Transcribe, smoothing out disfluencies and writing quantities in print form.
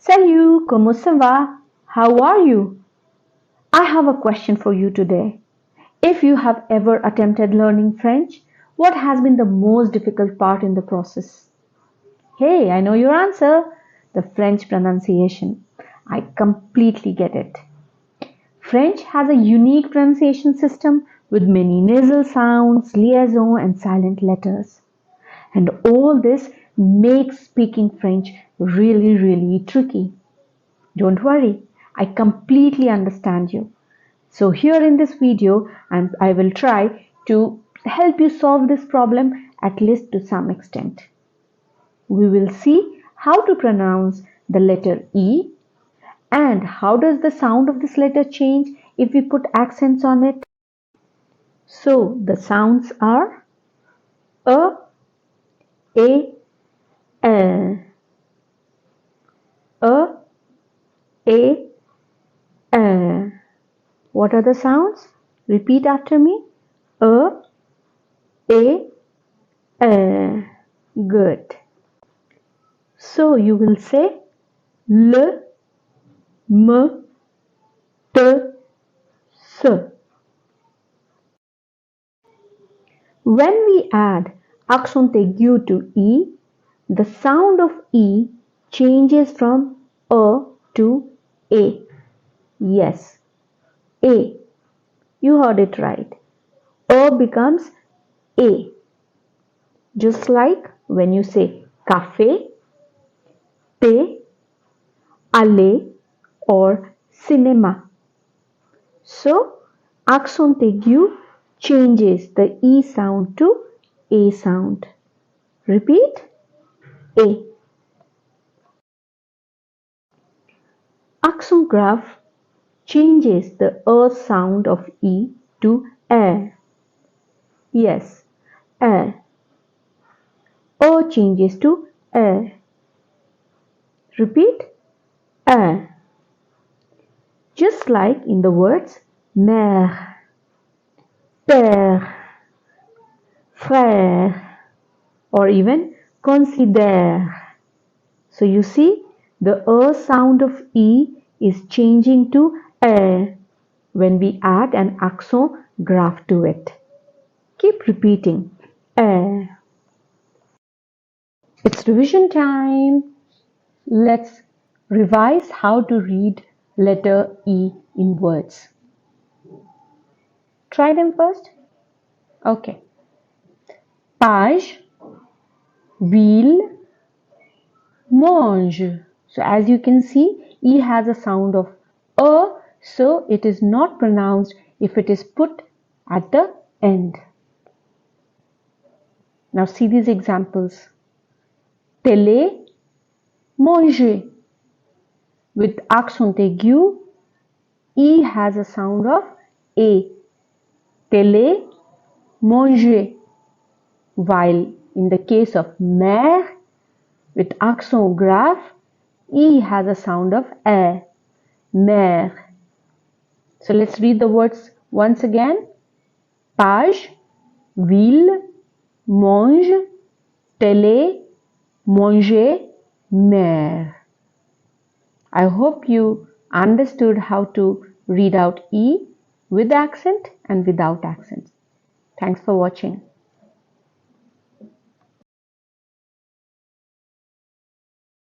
Salut, comment ça va? How are you? I have a question for you today. If you have ever attempted learning French, what has been the most difficult part in the process? Hey, I know your answer. The French pronunciation. I completely get it. French has a unique pronunciation system with many nasal sounds, liaison, and silent letters. And all this makes speaking French really tricky. Don't worry, I completely understand you. So here in this video, I will try to help you solve this problem at least to some extent. We will see how to pronounce the letter E and how does the sound of this letter change if we put accents on it. So the sounds are A, A, A, A, A. What are the sounds? Repeat after me. A, A. Good. So you will say L, M, T, S. When we add accent aigu to E, the sound of E changes from A to A. Yes, A. You heard it right. A becomes A. Just like when you say café, thé, aller or cinema. So, accent aigu changes the E sound to A sound. Repeat. A. Accent grave changes the sound of E to A. Yes, A. O changes to A. Repeat. A. Just like in the words mère, père, frère, or even considère. So you see, the sound of E is changing to A when we add an accent grave to it. Keep repeating. A. It's revision time. Let's revise how to read letter E in words. Try them first. Okay. Page, ville, mange. So as you can see, E has a sound of A, so it is not pronounced if it is put at the end. Now see these examples. Télé, manger. With accent aigu, E has a sound of A. Télé, manger. While in the case of mère, with accent grave, E has a sound of A. Mère. So let's read the words once again. Page, ville, mange, télé, manger, mère. I hope you understood how to read out E with accent and without accent. Thanks for watching.